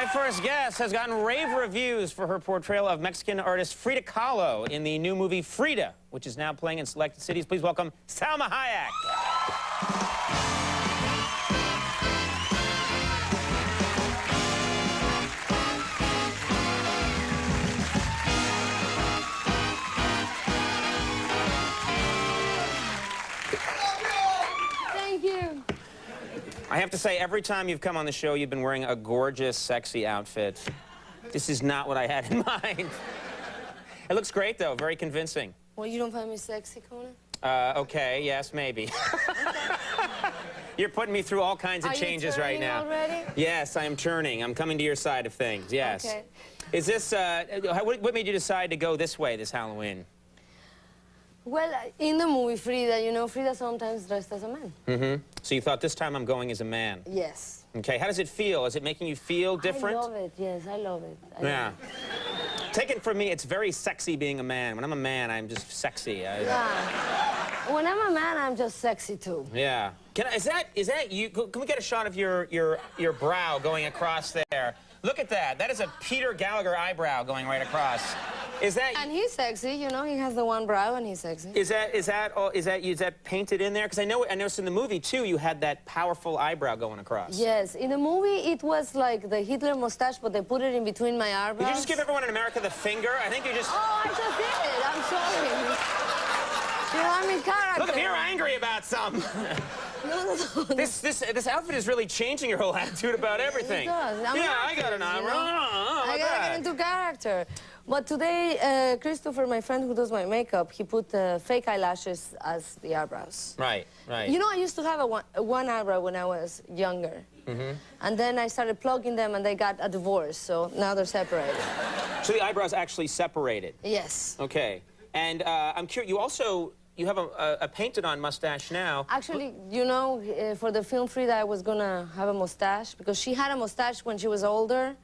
first guest has gotten rave reviews for her portrayal of Mexican artist Frida Kahlo in the new movie Frida, which is now playing in selected cities. Please welcome Salma Hayek. I have to say, every time you've come on the show, you've been wearing a gorgeous, sexy outfit. This is not what I had in mind. It looks great, though. Very convincing. Well, you don't find me sexy, Conan? Okay, yes, maybe. You're putting me through all kinds of changes right now. Already? Yes, I am turning. I'm coming to your side of things, yes. Okay. Is this, what made you decide to go this way this Halloween? Well, in the movie Frida, you know, Frida sometimes dressed as a man. Mm-hmm. So you thought this time I'm going as a man? Yes. Okay, how does it feel? Is it making you feel different? I love it, yes, I love it. Yeah. Take it from me, it's very sexy being a man. When I'm a man, I'm just sexy. Yeah. When I'm a man, I'm just sexy, too. Yeah. Is that you? Can we get a shot of your brow going across there? Look at that. That is a Peter Gallagher eyebrow going right across. Is that? And he's sexy, you know. He has the one brow, and he's sexy. Is that painted in there? Because I noticed in the movie too, you had that powerful eyebrow going across. Yes, in the movie it was like the Hitler mustache, but they put it in between my eyebrows. Did you just give everyone in America the finger? I think you just. Oh, I just did. I'm sorry. You want me character? Look, if you're angry about something. No. This outfit is really changing your whole attitude about everything. It does. I got an eyebrow. I gotta get into character. But today, Christopher, my friend who does my makeup, he put fake eyelashes as the eyebrows. Right. You know, I used to have one eyebrow when I was younger. Mm-hmm. And then I started plugging them, and they got a divorce, so now they're separated. So the eyebrows actually separated? Yes. Okay. And I'm curious, you have a painted-on mustache now. Actually, you know, for the film Frida, I was gonna have a mustache because she had a mustache when she was older,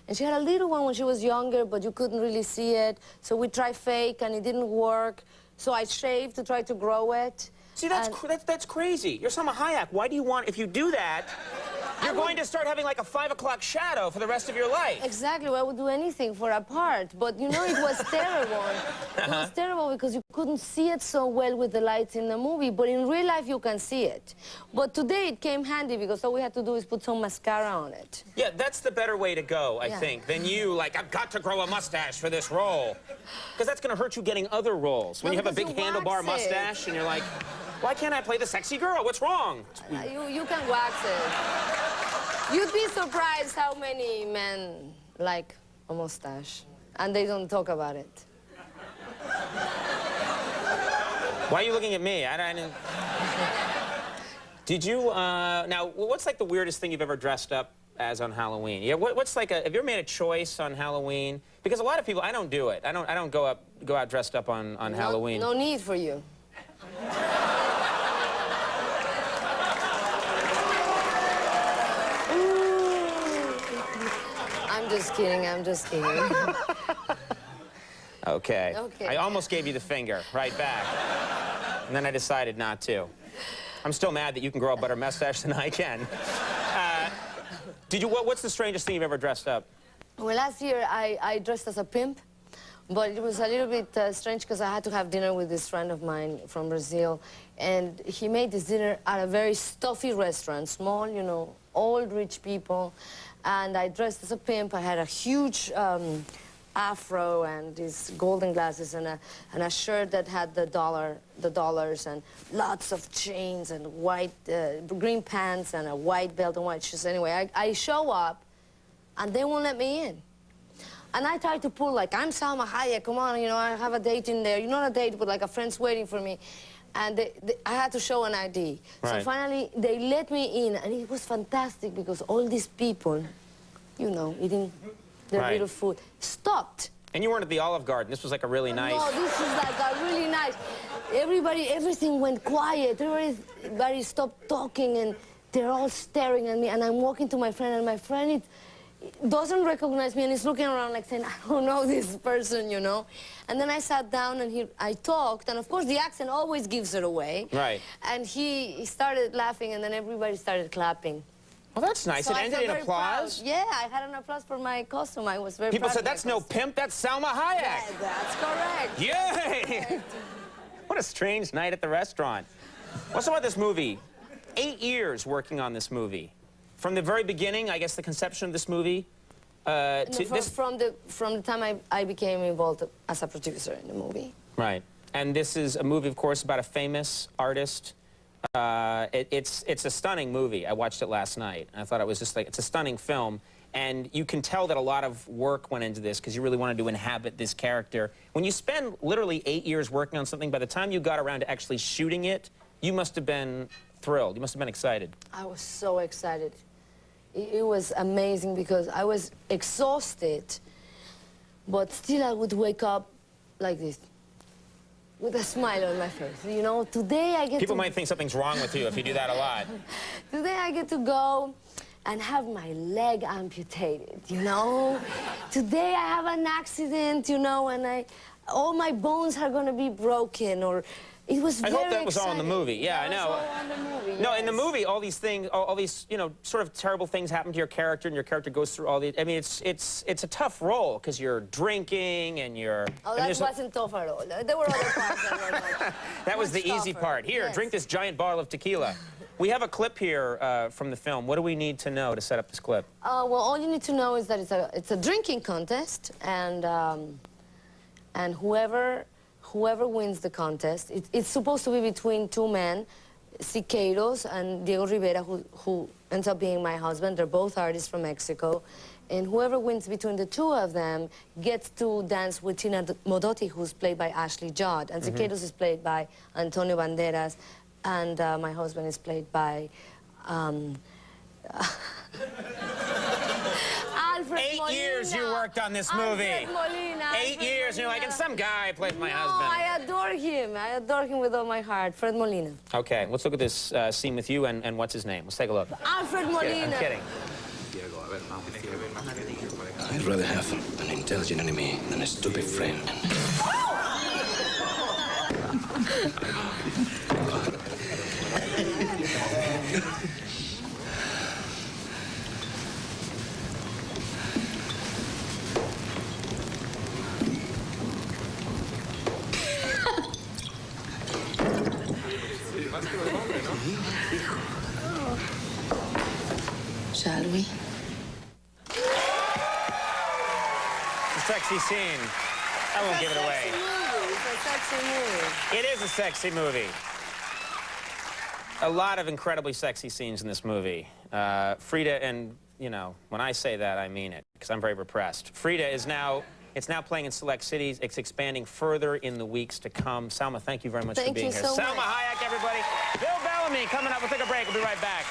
and she had a little one when she was younger, but you couldn't really see it. So we tried fake, and it didn't work. So I shaved to try to grow it. See, that's crazy. You're Salma Hayek. Why do you want? If you do that, you're going to start having like a 5 o'clock shadow for the rest of your life. Exactly. Well, I would do anything for a part. But, you know, it was terrible. It was terrible because you couldn't see it so well with the lights in the movie. But in real life, you can see it. But today, it came handy because all we had to do is put some mascara on it. Yeah, that's the better way to go, I think, than you, like, I've got to grow a mustache for this role. Because that's going to hurt you getting other roles. When you have a big handlebar mustache and you're like, why can't I play the sexy girl? What's wrong? You can wax it. You'd be surprised how many men like a mustache, and they don't talk about it. Why are you looking at me? I didn't... Did you, now, what's like the weirdest thing you've ever dressed up as on Halloween? Yeah, what's like have you ever made a choice on Halloween? Because a lot of people, I don't do it. I don't go out dressed up on Halloween. No need for you. I'm just kidding. Okay. I almost gave you the finger right back. And then I decided not to. I'm still mad that you can grow a better mustache than I can. What's the strangest thing you've ever dressed up? Well, last year I dressed as a pimp, but it was a little bit strange because I had to have dinner with this friend of mine from Brazil, and he made this dinner at a very stuffy restaurant, small, you know, old rich people. And I dressed as a pimp. I had a huge afro and these golden glasses and a shirt that had the dollars and lots of chains and white green pants and a white belt and white shoes. Anyway, I show up, and they won't let me in. And I tried to pull like, I'm Salma Hayek, come on, you know, I have a date in there. Not a date, but like a friend's waiting for me. And I had to show an ID. Right. So finally, they let me in, and it was fantastic because all these people, you know, eating their little food, stopped. And you weren't at the Olive Garden. This was like a really nice... No, this is like a really nice... Everything went quiet. Everybody stopped talking, and they're all staring at me, and I'm walking to my friend, and my friend doesn't recognize me, and he's looking around like saying, I don't know this person, you know. And then I sat down, and I talked, and of course the accent always gives it away. Right. And he started laughing, and then everybody started clapping. Well, that's nice. So it ended in applause? Proud. Yeah, I had an applause for my costume. I was very People proud said, of my that's no costume. pimp, that's Salma Hayek. Yeah, that's correct. Yay! What a strange night at the restaurant. What's about this movie? 8 years working on this movie. From the very beginning, I guess the conception of this movie, from the time I became involved as a producer in the movie. Right. And this is a movie, of course, about a famous artist. It's a stunning movie. I watched it last night. And I thought it was just like, it's a stunning film. And you can tell that a lot of work went into this because you really wanted to inhabit this character. When you spend literally 8 years working on something, by the time you got around to actually shooting it, you must have been thrilled. You must have been excited. I was so excited. It was amazing because I was exhausted, but still I would wake up like this, with a smile on my face. You know, today I get People might think something's wrong with you if you do that a lot. Today I get to go and have my leg amputated, you know? Today I have an accident, you know, and all my bones are gonna be broken, or it was very I hope that was exciting. all in the movie. Yeah, That I know. was all in the movie, No, yes. in the movie, all these things, all these, you know, sort of terrible things happen to your character, and your character goes through all these. I mean, it's a tough role because you're drinking and you're. Oh, I mean, that wasn't tough at all. There were other parts that were like, that was the much easy tougher. part. Here, Yes. drink this giant bottle of tequila. We have a clip here from the film. What do we need to know to set up this clip? well, all you need to know is that it's a drinking contest, and whoever wins the contest, it's supposed to be between two men, Siqueiros and Diego Rivera, who ends up being my husband. They're both artists from Mexico. And whoever wins between the two of them gets to dance with Tina Modotti, who's played by Ashley Judd. And Siqueiros is played by Antonio Banderas. And my husband is played by Alfred 8 Molina. years you worked on this movie. Alfred Molina. 8 years, and you're like, and some guy played my No, husband. I adore him. I adore him with all my heart. Fred Molina. Okay, let's look at this scene with you and what's his name. Let's take a look. Alfred Molina. I'm kidding. I'd rather have an intelligent enemy than a stupid friend. Shall we? It's a sexy scene. I won't give it away. It's a sexy movie. It is a sexy movie. A lot of incredibly sexy scenes in this movie. Frida, and, you know, when I say that, I mean it, because I'm very repressed. Frida is now, it's now playing in select cities. It's expanding further in the weeks to come. Salma, thank you very much for being here. Thank you so much. Salma Hayek, everybody. Bill Bellamy coming up. We'll take a break. We'll be right back.